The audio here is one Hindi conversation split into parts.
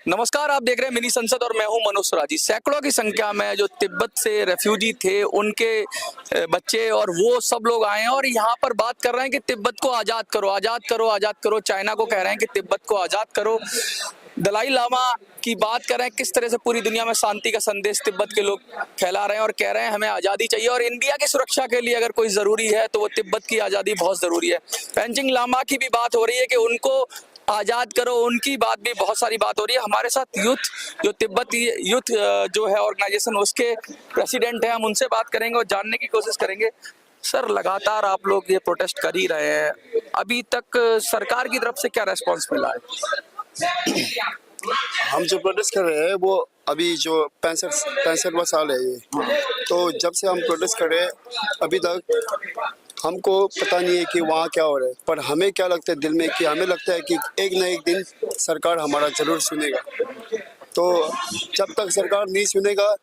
नमस्कार, आप देख रहे हैं मिनी संसद और मैं हूं मनोज सुराजी। सैकड़ों की संख्या में जो तिब्बत से रेफ्यूजी थे, उनके बच्चे और वो सब लोग आए हैं और यहाँ पर बात कर रहे हैं कि तिब्बत को आज़ाद करो, आज़ाद करो, आज़ाद करो। चाइना को कह रहे हैं कि तिब्बत को आज़ाद करो। दलाई लामा की बात कर रहे हैं किस तरह से पूरी दुनिया में शांति का संदेश तिब्बत के लोग फैला रहे हैं और कह रहे हैं हमें आज़ादी चाहिए और इंडिया की सुरक्षा के लिए अगर कोई ज़रूरी है तो वो तिब्बत की आज़ादी बहुत ज़रूरी है। पेंचिंग लामा की भी बात हो रही है कि उनको आज़ाद करो, उनकी बात भी बहुत सारी बात हो रही है। हमारे साथ यूथ जो तिब्बत यूथ जो है ऑर्गेनाइजेशन, उसके प्रेसिडेंट हैं, हम उनसे बात करेंगे और जानने की कोशिश करेंगे। सर, लगातार आप लोग ये प्रोटेस्ट कर ही रहे हैं, अभी तक सरकार की तरफ से क्या रेस्पॉन्स मिला है? हम जो प्रोटेस्ट कर रहे हैं वो अभी जो 65वां साल है ये, तो जब से हम प्रोटेस्ट कर रहे हैं अभी तक हमको पता नहीं है कि वहाँ क्या हो रहा है, पर हमें क्या लगता है दिल में कि हमें लगता है कि एक ना एक दिन सरकार हमारा ज़रूर सुनेगा। तो जब तक सरकार नहीं सुनेगा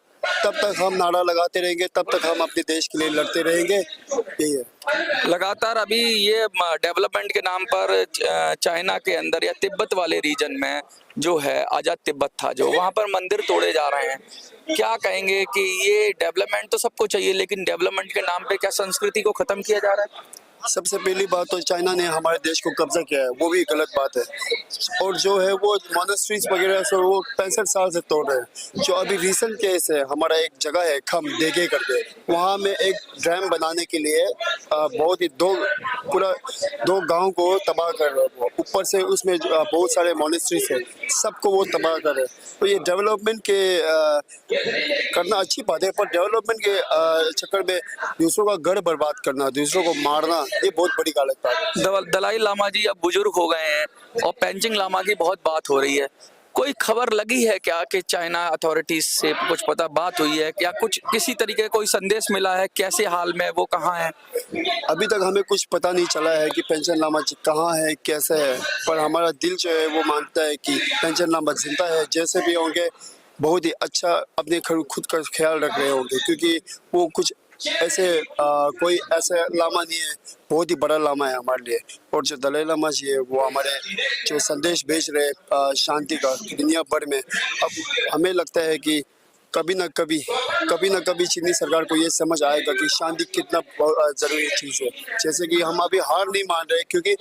तब तक हम नारा लगाते रहेंगे, तब तक हम अपने देश के लिए लड़ते रहेंगे। यही है। लगातार अभी ये डेवलपमेंट के नाम पर चाइना के अंदर या तिब्बत वाले रीजन में जो है आज़ाद तिब्बत था, जो वहाँ पर मंदिर तोड़े जा रहे हैं। क्या कहेंगे कि ये डेवलपमेंट तो सबको चाहिए, लेकिन डेवलपमेंट के नाम पे क्या संस्कृति को खत्म किया जा रहा है? सबसे पहली बात तो चाइना ने हमारे देश को कब्जा किया है, वो भी गलत बात है। और जो है वो मोनेस्ट्रीज वगैरह से वो 65 साल से तोड़ रहे हैं। जो अभी रिसेंट केस है, हमारा एक जगह है खम देगे करके, वहाँ में एक डैम बनाने के लिए बहुत ही पूरा दो गांव को तबाह कर रहे हैं। वो ऊपर से उसमें बहुत सारे मोनेस्ट्रीज है, सबको वो तबाह कर रहे हैं। तो ये डेवलपमेंट के करना अच्छी बात है, पर डेवलपमेंट के चक्कर में दूसरों का घर बर्बाद करना, दूसरों को मारना, ये बहुत बड़ी गलत बात है। दलाई लामा जी अब बुजुर्ग हो गए हैं और पेंचिंग लामा की बहुत बात हो रही है। कोई खबर लगी है क्या कि चाइना अथॉरिटीज से कुछ पता बात हुई है क्या? कुछ किसी तरीके का कोई संदेश मिला है? कैसे हाल में वो कहाँ है? अभी तक हमें कुछ पता नहीं चला है कि पेंशन लामा जी कहाँ है, कैसे है, पर हमारा दिल जो है वो मानता है कि पेंशन लामा जिंदा है। जैसे भी होंगे बहुत ही अच्छा अपने खुद का ख्याल रख रहे होंगे, क्योंकि वो कुछ ऐसे कोई ऐसा लामा नहीं है, बहुत ही बड़ा लामा है हमारे लिए। और जो दलाई लामा जी है वो हमारे जो संदेश भेज रहे शांति का दुनिया भर में, अब हमें लगता है कि कभी ना कभी चीनी सरकार को ये समझ आएगा कि शांति कितना ज़रूरी चीज़ है। जैसे कि हम अभी हार नहीं मान रहे, क्योंकि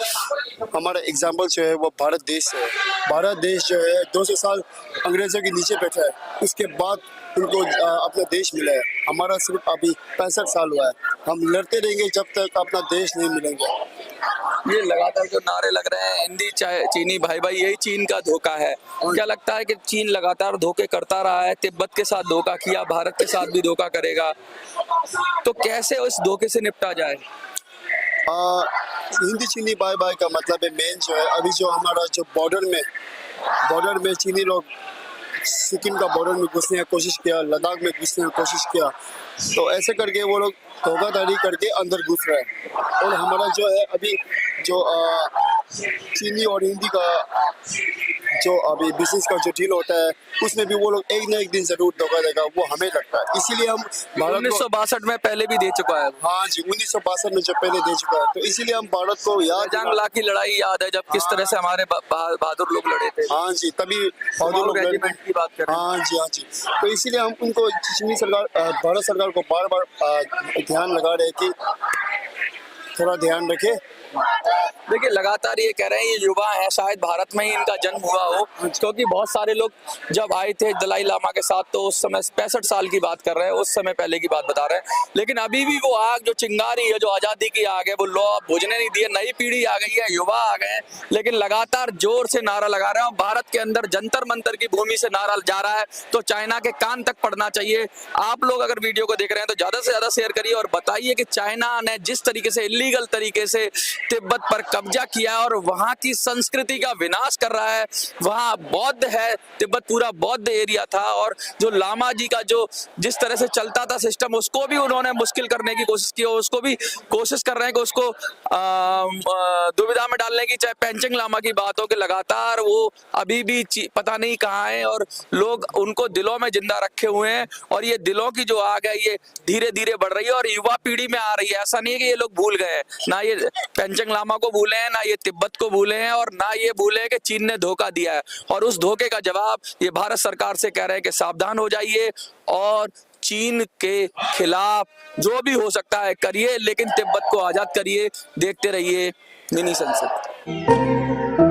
हमारा एग्जाम्पल जो है वो भारत देश है। भारत देश जो है 200 साल अंग्रेज़ों के नीचे बैठा है, उसके बाद उनको अपना देश मिला है। हमारा सिर्फ अभी 65 साल हुआ है। हम लड़ते रहेंगे जब तक अपना देश नहीं मिलेंगे। ये लगातार जो नारे लग रहे हैं हिंदी चीनी भाई भाई, यही चीन का धोखा है। क्या लगता है कि चीन लगातार धोखे करता रहा है? तिब्बत के साथ धोखा किया, भारत के साथ भी धोखा करेगा, तो कैसे उस धोखे से निपटा जाए? हिंदी चीनी बाय बाय का मतलब है मेन जो है अभी जो हमारा जो बॉर्डर में चीनी लोग सिक्किम का बॉर्डर में घुसने की कोशिश किया, लद्दाख में घुसने की कोशिश किया, तो ऐसे करके वो लोग धोखाधड़ी करके अंदर घुस रहे हैं। और हमारा जो है अभी जो चीनी और हिंदी का जो अभी बिजनेस का जो डील होता है उसमें भी वो लोग एक ना एक दिन जरूर धोखा देगा, वो हमें लगता है। इसीलिए हम भारत को 1962 में पहले भी दे चुका है। हाँ जी 1962 में जो पहले दे चुका है, तो इसीलिए हम भारत को याद जंगला की लड़ाई याद है, जब किस तरह से हमारे बहादुर लोग लड़े थे। हाँ जी तभी बहादुर लोग रेजिमेंट की बात कर रहे हैं। हाँ जी तो इसीलिए हम उनको चीनी सरकार भारत सरकार को बार बार ध्यान लगा रहे हैं कि थोड़ा ध्यान रखे। देखिए लगातार ये कह रहे हैं ये युवा है, शायद भारत में ही इनका जन्म हुआ हो, क्योंकि बहुत सारे लोग जब आए थे दलाई लामा के साथ तो उस समय 65 साल की बात कर रहे हैं, उस समय पहले की बात बता रहे हैं। लेकिन अभी भी वो आग जो चिंगारी है, जो आज़ादी की आग है, वो लोग बुझने नहीं दिए। नई पीढ़ी आ गई है, युवा आ गए हैं, लेकिन लगातार जोर से नारा लगा रहे हैं। भारत के अंदर जंतर मंतर की भूमि से नारा जा रहा है, तो चाइना के कान तक पड़ना चाहिए। आप लोग अगर वीडियो को देख रहे हैं तो ज्यादा से ज्यादा शेयर करिए और बताइए कि चाइना ने जिस तरीके से इलीगल तरीके से तिब्बत पर कब्जा किया और वहां की संस्कृति का विनाश कर रहा है। वहां बौद्ध है, तिब्बत पूरा बौद्ध एरिया था, और जो लामा जी का जो जिस तरह से चलता था सिस्टम, उसको भी उन्होंने मुश्किल करने की कोशिश की, और उसको भी कोशिश कर रहे हैं कि उसको दुविधा में डालने की। चाहे पेंचिंग लामा की बात हो कि लगातार वो अभी भी पता नहीं कहाँ है, और लोग उनको दिलों में जिंदा रखे हुए हैं, और ये दिलों की जो आग है ये धीरे धीरे बढ़ रही है और युवा पीढ़ी में आ रही है। ऐसा नहीं है कि ये लोग भूल गए हैं, ना ये पेंचिंग लामा को भूले हैं, ना ये तिब्बत को भूले हैं, और ना ये भूले हैं कि चीन ने धोखा दिया है। और उस धोखे का जवाब ये भारत सरकार से कह रहे हैं कि सावधान हो जाइए और चीन के खिलाफ जो भी हो सकता है करिए, लेकिन तिब्बत को आजाद करिए। देखते रहिए मिनी संसद।